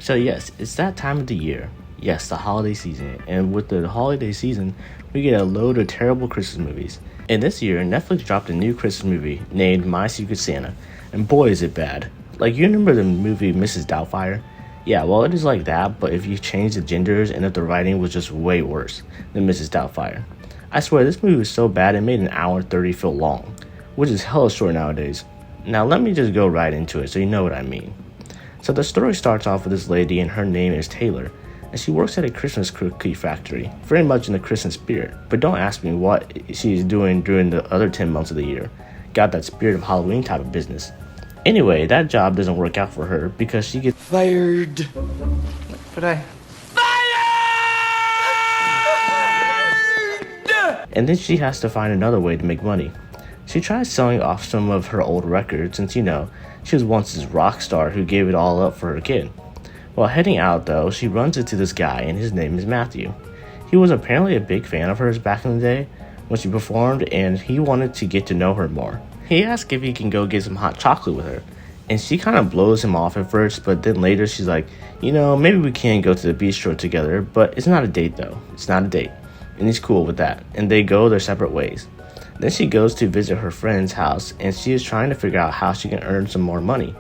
So yes, it's that time of the year. Yes, the holiday season. And with the holiday season, we get a load of terrible Christmas movies. And this year, Netflix dropped a new Christmas movie named My Secret Santa. And boy is it bad. Like, you remember the movie Mrs. Doubtfire? Yeah, well, it is like that, but if you change the genders and if the writing was just way worse than Mrs. Doubtfire. I swear, this movie was so bad it made an hour 30 feel long, which is hella short nowadays. Now, let me just go right into it so you know what I mean. So the story starts off with this lady and her name is Taylor, and she works at a Christmas cookie factory, very much in the Christmas spirit, but don't ask me what she's doing during the other 10 months of the year. Got that spirit of Halloween type of business. Anyway, that job doesn't work out for her because she gets Fired. But I. and then she has to find another way to make money. She tries selling off some of her old records since, she was once this rock star who gave it all up for her kid. While heading out though, she runs into this guy and his name is Matthew. He was apparently a big fan of hers back in the day when she performed and he wanted to get to know her more. He asks if he can go get some hot chocolate with her and she kind of blows him off at first, but then later she's like, maybe we can go to the bistro together, but it's not a date though. It's not a date. And he's cool with that and they go their separate ways. Then she goes to visit her friend's house and she is trying to figure out how she can earn some more money.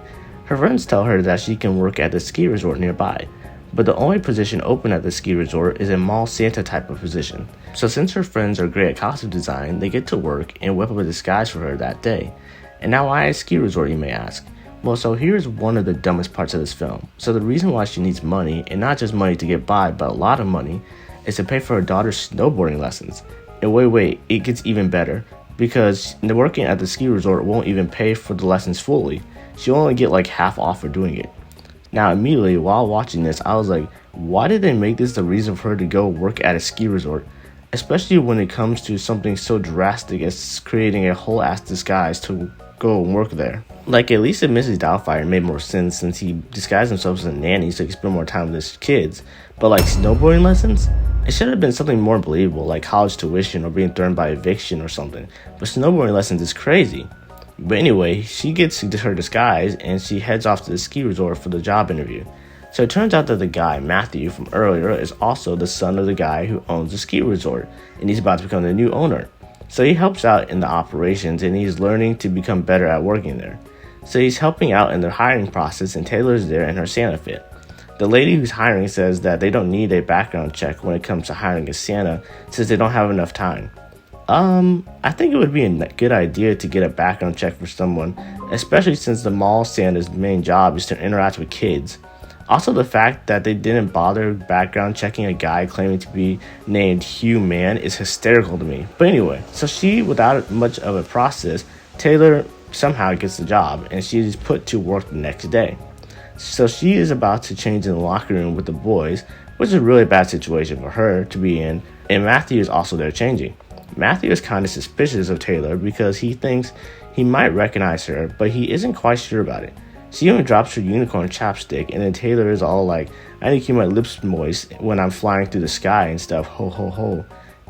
Her friends tell her that she can work at the ski resort nearby, but the only position open at the ski resort is a mall Santa type of position. So since her friends are great at costume design, they get to work and whip up a disguise for her that day. And now why a ski resort, you may ask? Well, so here's one of the dumbest parts of this film. So the reason why she needs money, and not just money to get by, but a lot of money, is to pay for her daughter's snowboarding lessons. And wait, it gets even better, because working at the ski resort won't even pay for the lessons fully. She'll only get like half off for doing it. Now immediately while watching this, I was like, why did they make this the reason for her to go work at a ski resort? Especially when it comes to something so drastic as creating a whole ass disguise to go and work there. Like, at least if Mrs. Doubtfire made more sense since he disguised himself as a nanny so he could spend more time with his kids. But like snowboarding lessons? It should have been something more believable, like college tuition or being threatened by eviction or something. But snowboarding lessons is crazy. But anyway, she gets her disguise and she heads off to the ski resort for the job interview. So it turns out that the guy, Matthew, from earlier is also the son of the guy who owns the ski resort, and he's about to become the new owner. So he helps out in the operations and he's learning to become better at working there. So he's helping out in their hiring process and Taylor's there in her Santa fit. The lady who's hiring says that they don't need a background check when it comes to hiring a Santa since they don't have enough time. I think it would be a good idea to get a background check for someone, especially since the mall Santa's main job is to interact with kids. Also, the fact that they didn't bother background checking a guy claiming to be named Hugh Mann is hysterical to me. But anyway, so she, without much of a process, Taylor somehow gets the job and she is put to work the next day. So she is about to change in the locker room with the boys, which is a really bad situation for her to be in, and Matthew is also there changing. Matthew is kind of suspicious of Taylor because he thinks he might recognize her, but he isn't quite sure about it. She even drops her unicorn chapstick, and then Taylor is all like, I need to keep my lips moist when I'm flying through the sky and stuff, ho ho ho.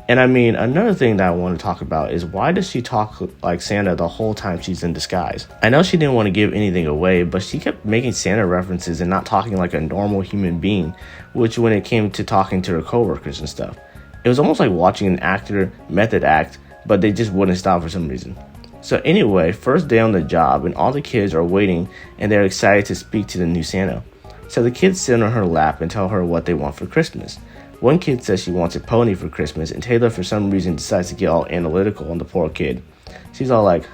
And I mean, another thing that I want to talk about is why does she talk like Santa the whole time she's in disguise? I know she didn't want to give anything away, but she kept making Santa references and not talking like a normal human being, which when it came to talking to her coworkers and stuff. It was almost like watching an actor method act, but they just wouldn't stop for some reason. So anyway, first day on the job and all the kids are waiting and they're excited to speak to the new Santa. So the kids sit on her lap and tell her what they want for Christmas. One kid says she wants a pony for Christmas and Taylor for some reason decides to get all analytical on the poor kid. She's all like,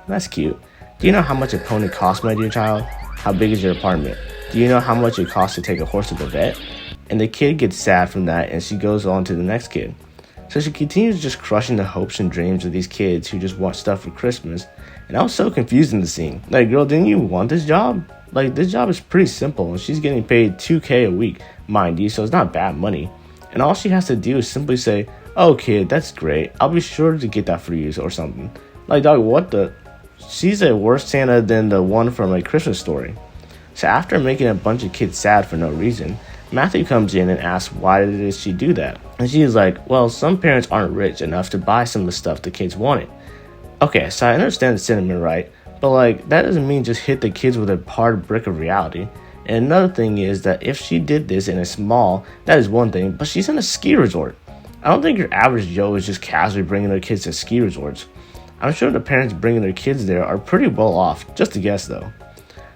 that's cute. Do you know how much a pony costs, my dear child? How big is your apartment? Do you know how much it costs to take a horse to the vet? And the kid gets sad from that and she goes on to the next kid. So she continues just crushing the hopes and dreams of these kids who just want stuff for Christmas. And I was so confused in the scene. Like, girl, didn't you want this job? Like, this job is pretty simple and she's getting paid $2,000 a week, mind you, so it's not bad money. And all she has to do is simply say, oh kid, that's great. I'll be sure to get that for you or something. Like, dog, what the? She's a worse Santa than the one from A Christmas Story. So after making a bunch of kids sad for no reason, Matthew comes in and asks why did she do that? And she's like, well, some parents aren't rich enough to buy some of the stuff the kids wanted. Okay, so I understand the sentiment, right? But like, that doesn't mean just hit the kids with a hard brick of reality. And another thing is that if she did this in a mall, that is one thing, but she's in a ski resort. I don't think your average Joe is just casually bringing their kids to ski resorts. I'm sure the parents bringing their kids there are pretty well off, just a guess though.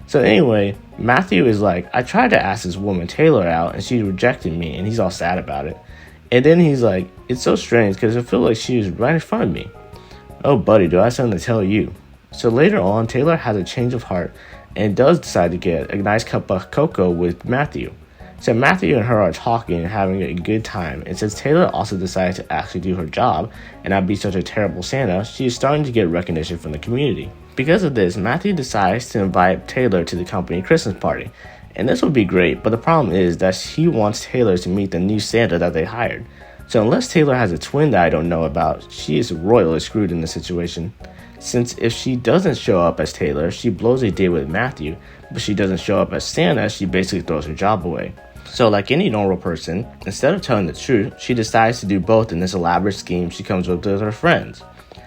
So anyway, Matthew is like, I tried to ask this woman Taylor out and she rejected me, and he's all sad about it. And then he's like, it's so strange because I feel like she was right in front of me. Oh buddy, do I have something to tell you? So later on, Taylor has a change of heart and does decide to get a nice cup of cocoa with Matthew. So Matthew and her are talking and having a good time, and since Taylor also decided to actually do her job and not be such a terrible Santa, she is starting to get recognition from the community. Because of this, Matthew decides to invite Taylor to the company Christmas party, and this would be great, but the problem is that he wants Taylor to meet the new Santa that they hired. So unless Taylor has a twin that I don't know about, she is royally screwed in this situation. Since if she doesn't show up as Taylor, she blows a date with Matthew, but she doesn't show up as Santa, she basically throws her job away. So like any normal person, instead of telling the truth, she decides to do both in this elaborate scheme she comes up with her friends.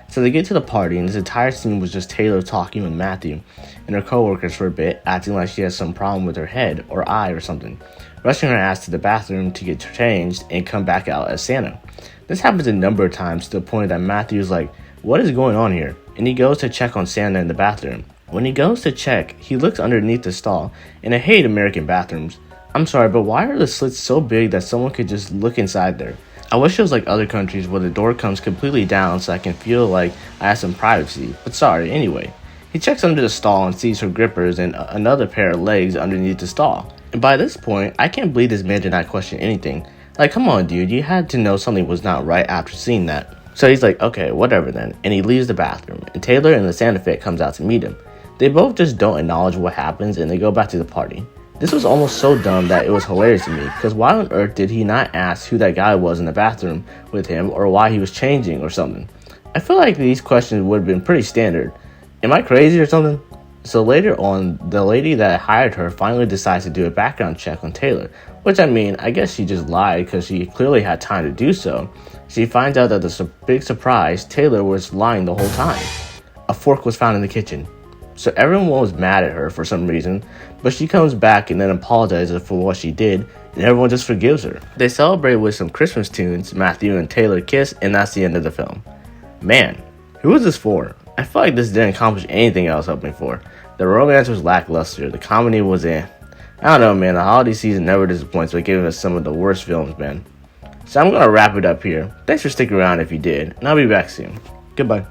So they get to the party, and this entire scene was just Taylor talking with Matthew and her coworkers for a bit, acting like she has some problem with her head or eye or something, rushing her ass to the bathroom to get changed and come back out as Santa. This happens a number of times to the point that Matthew's like, what is going on here? And he goes to check on Santa in the bathroom. When he goes to check, he looks underneath the stall, and I hate American bathrooms. I'm sorry, but why are the slits so big that someone could just look inside there? I wish it was like other countries where the door comes completely down so I can feel like I have some privacy, but sorry, anyway. He checks under the stall and sees her grippers and another pair of legs underneath the stall. And by this point, I can't believe this man did not question anything. Like, come on dude, you had to know something was not right after seeing that. So he's like, okay, whatever then, and he leaves the bathroom, and Taylor and the Santa fit comes out to meet him. They both just don't acknowledge what happens, and they go back to the party. This was almost so dumb that it was hilarious to me, because why on earth did he not ask who that guy was in the bathroom with him, or why he was changing or something? I feel like these questions would have been pretty standard. Am I crazy or something? So later on, the lady that hired her finally decides to do a background check on Taylor, which I mean, I guess she just lied because she clearly had time to do so. She finds out that the big surprise, Taylor was lying the whole time. A fork was found in the kitchen. So everyone was mad at her for some reason, but she comes back and then apologizes for what she did, and everyone just forgives her. They celebrate with some Christmas tunes, Matthew and Taylor kiss, and that's the end of the film. Man, who was this for? I feel like this didn't accomplish anything I was hoping for. The romance was lackluster, the comedy was I don't know man, the holiday season never disappoints by giving us some of the worst films, man. So I'm gonna wrap it up here. Thanks for sticking around if you did, and I'll be back soon. Goodbye.